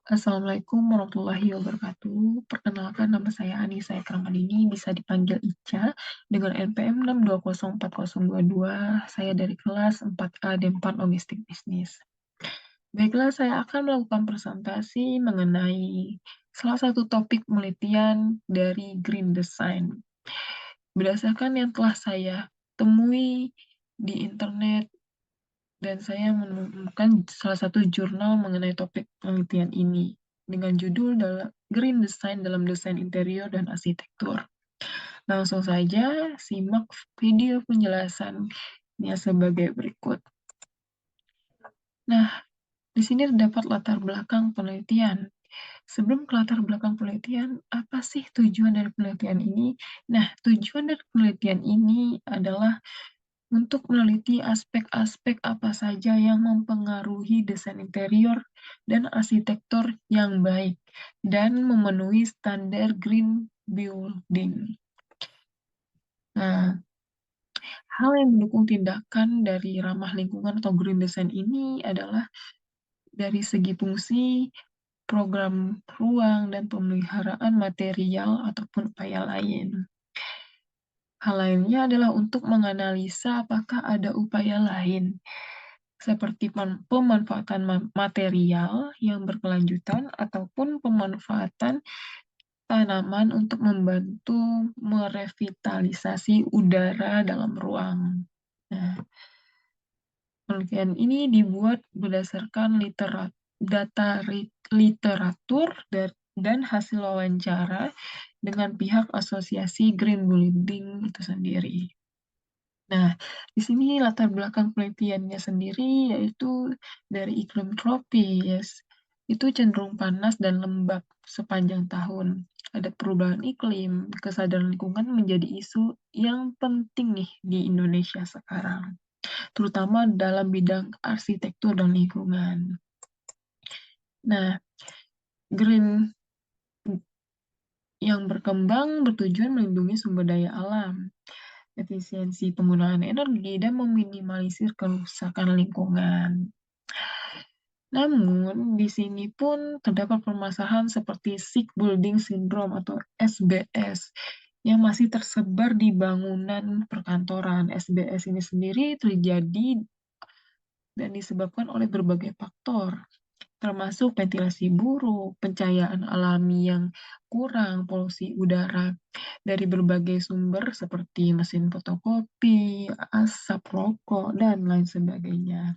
Assalamualaikum warahmatullahi wabarakatuh. Perkenalkan, nama saya Anissa Ekramadini, bisa dipanggil Ica, dengan NPM 6204022. Saya dari kelas 4A D4 Logistik Bisnis. Baiklah, saya akan melakukan presentasi mengenai salah satu topik penelitian dari Green Design. Berdasarkan yang telah saya temui di internet, dan saya menemukan salah satu jurnal mengenai topik penelitian ini dengan judul Green Design dalam Desain Interior dan Arsitektur. Langsung saja simak video penjelasannya sebagai berikut. Nah, di sini terdapat latar belakang penelitian. Sebelum ke latar belakang penelitian, apa sih tujuan dari penelitian ini? Nah, tujuan dari penelitian ini adalah untuk meneliti aspek-aspek apa saja yang mempengaruhi desain interior dan arsitektur yang baik dan memenuhi standar green building. Nah, hal yang mendukung tindakan dari ramah lingkungan atau green design ini adalah dari segi fungsi, program ruang, dan pemeliharaan material ataupun upaya lain. Hal lainnya adalah untuk menganalisa apakah ada upaya lain seperti pemanfaatan material yang berkelanjutan ataupun pemanfaatan tanaman untuk membantu merevitalisasi udara dalam ruang. Nah, penelitian ini dibuat berdasarkan literatur dan hasil wawancara dengan pihak asosiasi Green Building itu sendiri. Nah, di sini latar belakang penelitiannya sendiri yaitu dari iklim tropis. Itu cenderung panas dan lembab sepanjang tahun. Ada perubahan iklim, kesadaran lingkungan menjadi isu yang penting nih di Indonesia sekarang, terutama dalam bidang arsitektur dan lingkungan. Nah, green yang berkembang bertujuan melindungi sumber daya alam, efisiensi penggunaan energi, dan meminimalisir kerusakan lingkungan. Namun, di sini pun terdapat permasalahan seperti sick building syndrome atau SBS yang masih tersebar di bangunan perkantoran. SBS ini sendiri terjadi dan disebabkan oleh berbagai faktor, termasuk ventilasi buruk, pencahayaan alami yang kurang, polusi udara dari berbagai sumber seperti mesin fotokopi, asap rokok, dan lain sebagainya.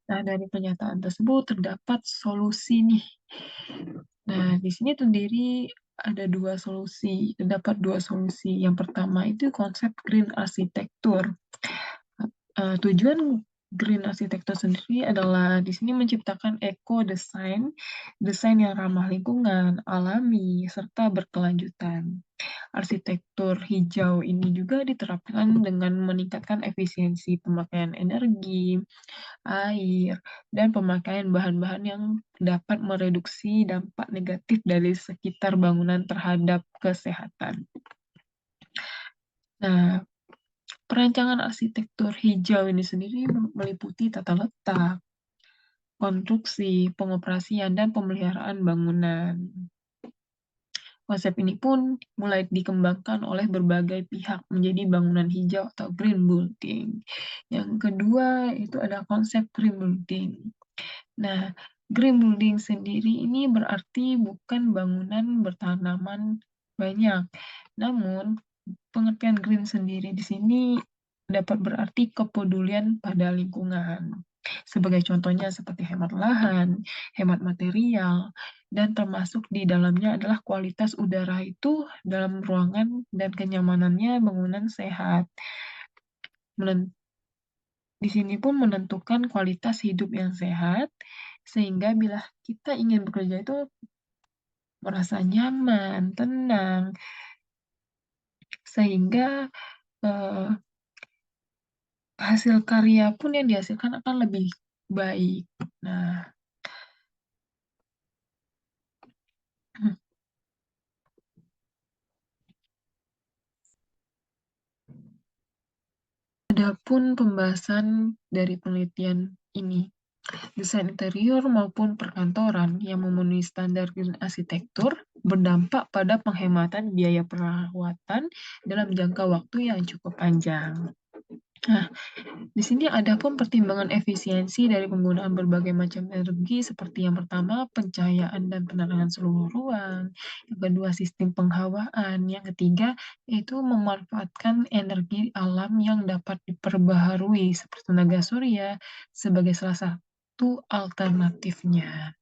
Nah, dari pernyataan tersebut terdapat solusi nih. Nah, di sini sendiri ada terdapat dua solusi. Yang pertama itu konsep green arsitektur. Tujuan green arsitektur sendiri adalah di sini menciptakan eco-design, desain yang ramah lingkungan, alami, serta berkelanjutan. Arsitektur hijau ini juga diterapkan dengan meningkatkan efisiensi pemakaian energi, air, dan pemakaian bahan-bahan yang dapat mereduksi dampak negatif dari sekitar bangunan terhadap kesehatan. Nah, perancangan arsitektur hijau ini sendiri meliputi tata letak, konstruksi, pengoperasian, dan pemeliharaan bangunan. Konsep ini pun mulai dikembangkan oleh berbagai pihak menjadi bangunan hijau atau green building. Yang kedua itu ada konsep green building. Nah, green building sendiri ini berarti bukan bangunan bertanaman banyak. Namun, pengertian green sendiri di sini dapat berarti kepedulian pada lingkungan. Sebagai contohnya seperti hemat lahan, hemat material, dan termasuk di dalamnya adalah kualitas udara itu dalam ruangan dan kenyamanannya bangunan sehat. Di sini pun menentukan kualitas hidup yang sehat, sehingga bila kita ingin bekerja itu merasa nyaman, tenang, sehingga eh, hasil karya pun yang dihasilkan akan lebih baik. Nah, Adapun pembahasan dari penelitian ini, desain interior maupun perkantoran yang memenuhi standar green arsitektur berdampak pada penghematan biaya perawatan dalam jangka waktu yang cukup panjang. Nah, di sini ada pun pertimbangan efisiensi dari penggunaan berbagai macam energi seperti yang pertama pencahayaan dan penerangan seluruh ruang, yang kedua sistem penghawaan, yang ketiga yaitu memanfaatkan energi alam yang dapat diperbaharui seperti tenaga surya sebagai salah satu alternatifnya.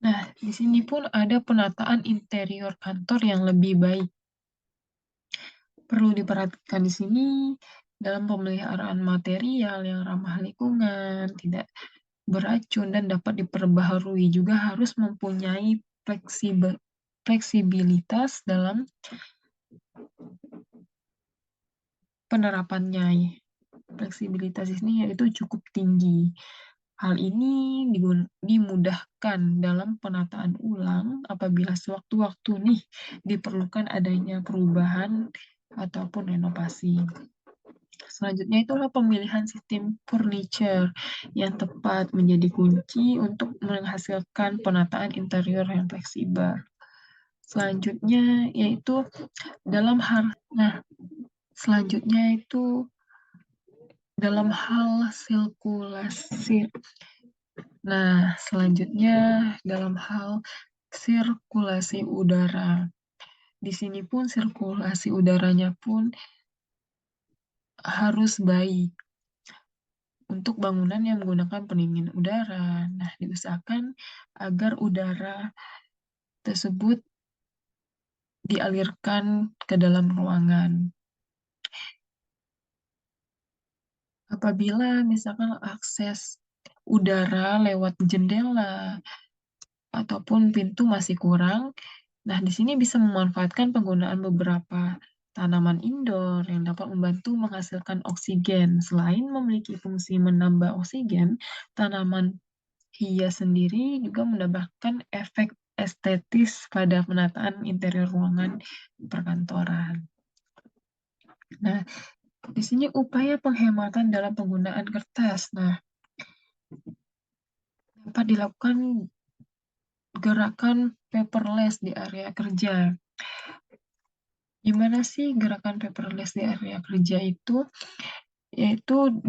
Nah, di sini pun ada penataan interior kantor yang lebih baik. Perlu diperhatikan di sini dalam pemeliharaan material yang ramah lingkungan, tidak beracun, dan dapat diperbaharui juga harus mempunyai fleksibilitas dalam penerapannya. Fleksibilitas ini yaitu cukup tinggi. Hal ini dimudahkan dalam penataan ulang apabila sewaktu-waktu nih diperlukan adanya perubahan ataupun renovasi. Selanjutnya itulah pemilihan sistem furniture yang tepat menjadi kunci untuk menghasilkan penataan interior yang fleksibel. Selanjutnya yaitu dalam hal nah selanjutnya itu dalam hal sirkulasi. Nah, selanjutnya dalam hal sirkulasi udara. Di sini pun sirkulasi udaranya pun harus baik untuk bangunan yang menggunakan pendingin udara. Nah, diusahakan agar udara tersebut dialirkan ke dalam ruangan. Apabila misalkan akses udara lewat jendela ataupun pintu masih kurang, nah di sini bisa memanfaatkan penggunaan beberapa tanaman indoor yang dapat membantu menghasilkan oksigen. Selain memiliki fungsi menambah oksigen, tanaman hias sendiri juga menambahkan efek estetis pada penataan interior ruangan perkantoran. Nah, di sini upaya penghematan dalam penggunaan kertas. Nah, dapat dilakukan gerakan paperless di area kerja. Gimana sih gerakan paperless di area kerja itu? Yaitu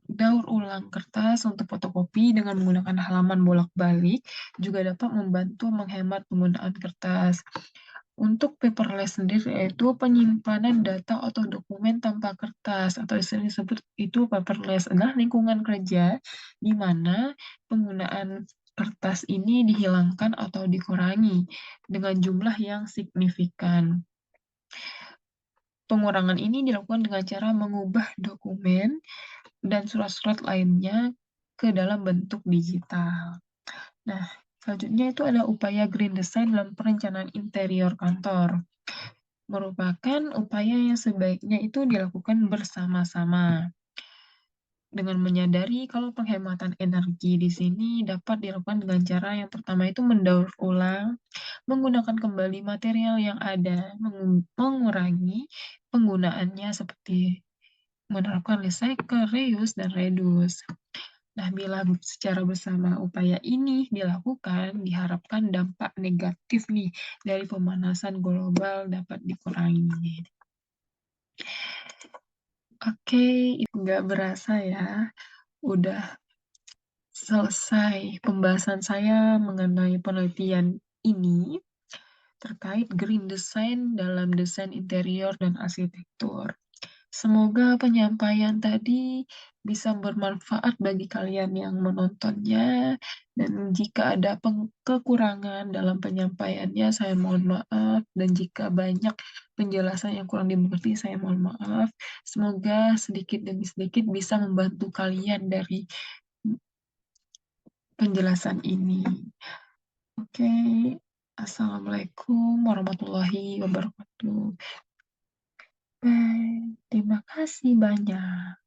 daur ulang kertas untuk fotokopi dengan menggunakan halaman bolak-balik juga dapat membantu menghemat penggunaan kertas. Untuk paperless sendiri yaitu penyimpanan data atau dokumen tanpa kertas atau istilah disebut itu paperless adalah lingkungan kerja di mana penggunaan kertas ini dihilangkan atau dikurangi dengan jumlah yang signifikan. Pengurangan ini dilakukan dengan cara mengubah dokumen dan surat-surat lainnya ke dalam bentuk digital. Nah, selanjutnya itu ada upaya green design dalam perencanaan interior kantor. Merupakan upaya yang sebaiknya itu dilakukan bersama-sama. Dengan menyadari kalau penghematan energi di sini dapat dilakukan dengan cara yang pertama itu mendaur ulang, menggunakan kembali material yang ada, mengurangi penggunaannya seperti menerapkan recycle, reuse, dan reduce. Nah, bila secara bersama upaya ini dilakukan, diharapkan dampak negatif nih dari pemanasan global dapat dikurangi. Oke, nggak berasa ya, udah selesai pembahasan saya mengenai penelitian ini terkait green design dalam desain interior dan arsitektur. Semoga penyampaian tadi bisa bermanfaat bagi kalian yang menontonnya, dan jika ada kekurangan dalam penyampaiannya, saya mohon maaf, dan jika banyak penjelasan yang kurang dimengerti, saya mohon maaf. Semoga sedikit demi sedikit bisa membantu kalian dari penjelasan ini. Oke, Assalamualaikum warahmatullahi wabarakatuh. Bye, terima kasih banyak.